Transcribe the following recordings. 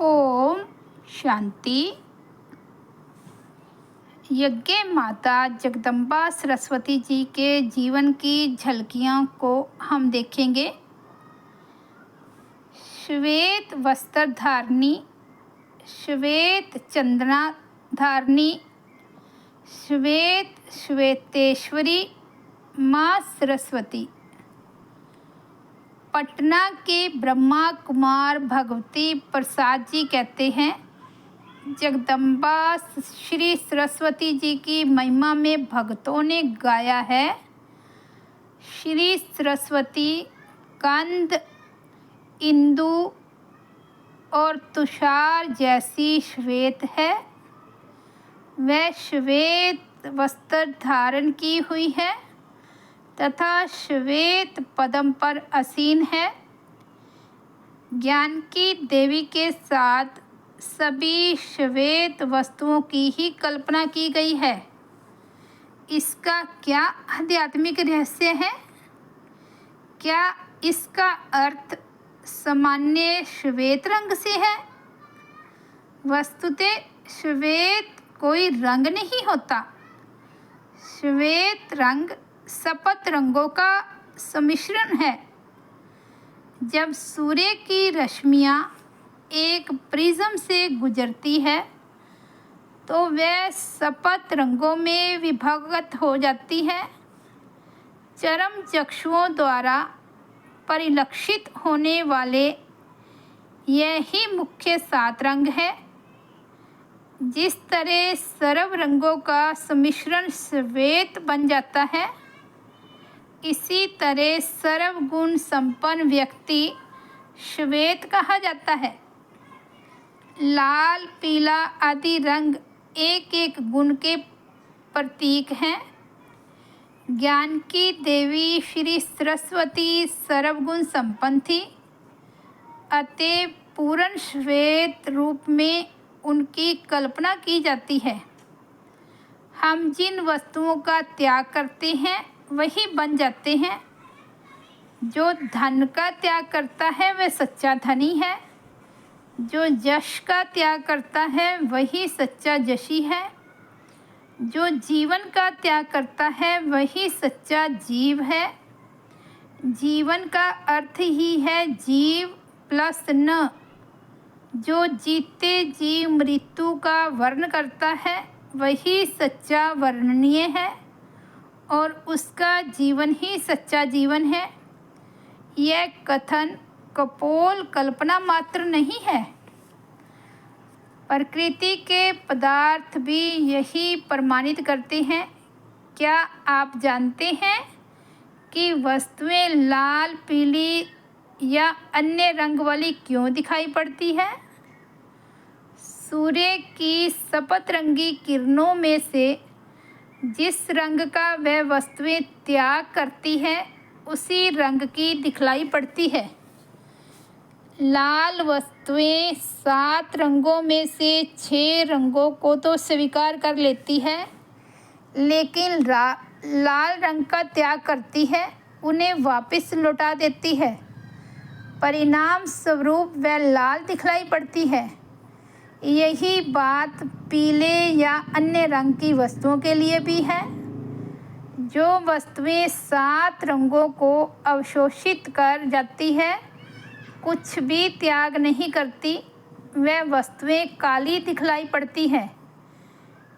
ओम शांति। यज्ञ माता जगदम्बा सरस्वती जी के जीवन की झलकियों को हम देखेंगे। श्वेत वस्त्र धारणी, श्वेत चंदना धारणी, श्वेत श्वेतेश्वरी माँ सरस्वती। पटना के ब्रह्मा कुमार भगवती प्रसाद जी कहते हैं, जगदम्बा श्री सरस्वती जी की महिमा में भक्तों ने गाया है। श्री सरस्वती कंद, इंदु और तुषार जैसी श्वेत है। वह श्वेत वस्त्र धारण की हुई है तथा श्वेत पद्म पर आसीन है। ज्ञान की देवी के साथ सभी श्वेत वस्तुओं की ही कल्पना की गई है। इसका क्या आध्यात्मिक रहस्य है? क्या इसका अर्थ सामान्य श्वेत रंग से है? वस्तुतः श्वेत कोई रंग नहीं होता। श्वेत रंग सप्त रंगों का सम्मिश्रण है। जब सूर्य की रश्मियाँ एक प्रिज्म से गुजरती है तो वह सप्त रंगों में विभाजित हो जाती है। चरम चक्षुओं द्वारा परिलक्षित होने वाले यही मुख्य 7 रंग है। जिस तरह सर्व रंगों का सम्मिश्रण श्वेत बन जाता है, इसी तरह सर्वगुण संपन्न व्यक्ति श्वेत कहा जाता है। लाल, पीला आदि रंग एक एक गुण के प्रतीक हैं। ज्ञान की देवी श्री सरस्वती सर्वगुण संपन्न थी, अतः पूर्ण श्वेत रूप में उनकी कल्पना की जाती है। हम जिन वस्तुओं का त्याग करते हैं वही बन जाते हैं। जो धन का त्याग करता है वह सच्चा धनी है। जो यश का त्याग करता है वही सच्चा यशी है। जो जीवन का त्याग करता है वही सच्चा जीव है। जीवन का अर्थ ही है जीव प्लस न। जो जीते जी मृत्यु का वर्ण करता है वही सच्चा वर्णनीय है और उसका जीवन ही सच्चा जीवन है। यह कथन कपोल कल्पना मात्र नहीं है। प्रकृति के पदार्थ भी यही प्रमाणित करते हैं। क्या आप जानते हैं कि वस्तुएं लाल, पीली या अन्य रंग वाली क्यों दिखाई पड़ती है? सूर्य की सप्तरंगी किरणों में से जिस रंग का वह वस्तुएं त्याग करती है उसी रंग की दिखलाई पड़ती है। लाल वस्तुएं 7 रंगों में से 6 रंगों को तो स्वीकार कर लेती है, लेकिन लाल रंग का त्याग करती है, उन्हें वापस लौटा देती है। परिणाम स्वरूप वह लाल दिखलाई पड़ती है। यही बात पीले या अन्य रंग की वस्तुओं के लिए भी है। जो वस्तुएं 7 रंगों को अवशोषित कर जाती है, कुछ भी त्याग नहीं करती, वह वस्तुएं काली दिखलाई पड़ती हैं।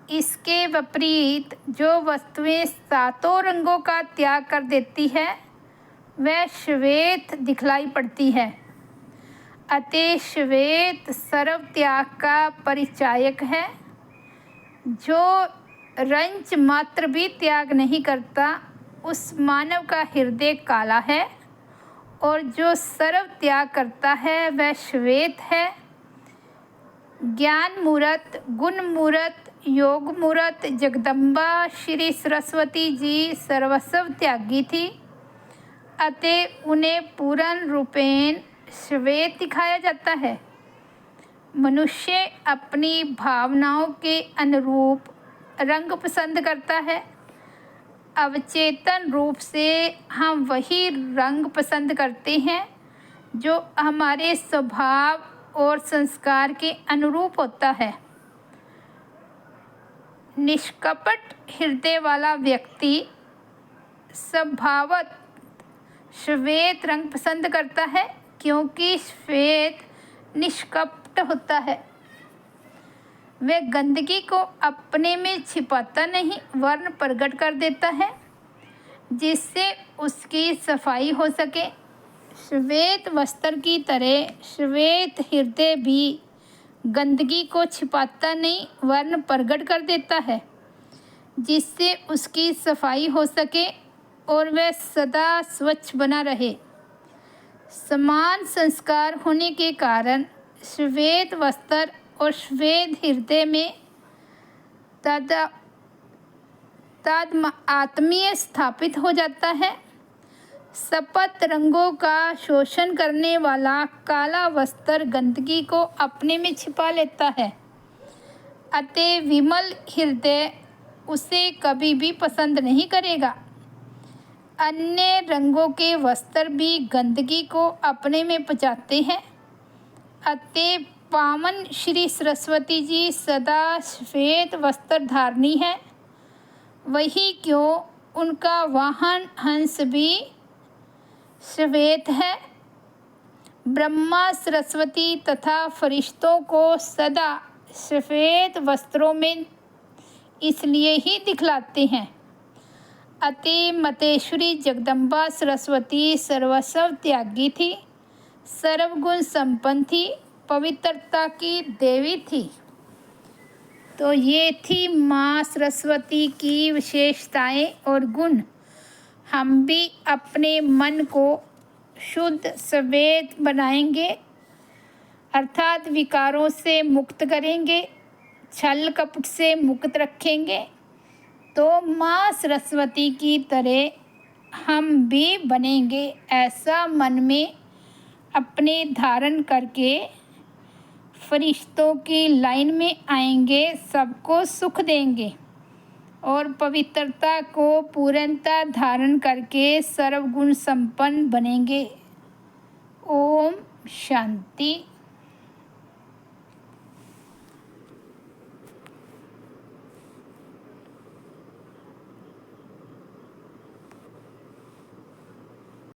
इसके विपरीत जो वस्तुएं 7 रंगों का त्याग कर देती है वह श्वेत दिखलाई पड़ती है। अतः श्वेत सर्व त्याग का परिचायक है। जो रंच मात्र भी त्याग नहीं करता उस मानव का हृदय काला है, और जो सर्व त्याग करता है वह श्वेत है। ज्ञान मूर्त, गुण मूर्त, योग मूर्त जगदम्बा श्री सरस्वती जी सर्वस्व त्यागी थी, अतः उन्हें पूर्ण रूपेण श्वेत दिखाया जाता है। मनुष्य अपनी भावनाओं के अनुरूप रंग पसंद करता है। अवचेतन रूप से हम वही रंग पसंद करते हैं जो हमारे स्वभाव और संस्कार के अनुरूप होता है। निष्कपट हृदय वाला व्यक्ति स्वभावतः श्वेत रंग पसंद करता है, क्योंकि श्वेत निष्कपट होता है। वह गंदगी को अपने में छिपाता नहीं, वरन प्रकट कर देता है, जिससे उसकी सफाई हो सके। श्वेत वस्त्र की तरह श्वेत हृदय भी गंदगी को छिपाता नहीं, वरन प्रकट कर देता है, जिससे उसकी सफाई हो सके और वह सदा स्वच्छ बना रहे। समान संस्कार होने के कारण श्वेत वस्त्र और श्वेत हृदय में आत्मीय स्थापित हो जाता है। सपत रंगों का शोषण करने वाला काला वस्त्र गंदगी को अपने में छिपा लेता है, अतः विमल हृदय उसे कभी भी पसंद नहीं करेगा। अन्य रंगों के वस्त्र भी गंदगी को अपने में पचाते हैं, अतः पावन श्री सरस्वती जी सदा श्वेत वस्त्र धारणी है। वही क्यों उनका वाहन हंस भी श्वेत है। ब्रह्मा, सरस्वती तथा फरिश्तों को सदा श्वेत वस्त्रों में इसलिए ही दिखलाते हैं। अति मतेश्वरी जगदम्बा सरस्वती सर्वस्व त्यागी थी, सर्वगुण संपन्न थी, पवित्रता की देवी थी। तो ये थी माँ सरस्वती की विशेषताएं और गुण। हम भी अपने मन को शुद्ध श्वेत बनाएंगे, अर्थात विकारों से मुक्त करेंगे, छल कपट से मुक्त रखेंगे, तो माँ सरस्वती की तरह हम भी बनेंगे। ऐसा मन में अपने धारण करके फरिश्तों की लाइन में आएंगे, सबको सुख देंगे और पवित्रता को पूर्णतः धारण करके सर्वगुण संपन्न बनेंगे। ओम शांति।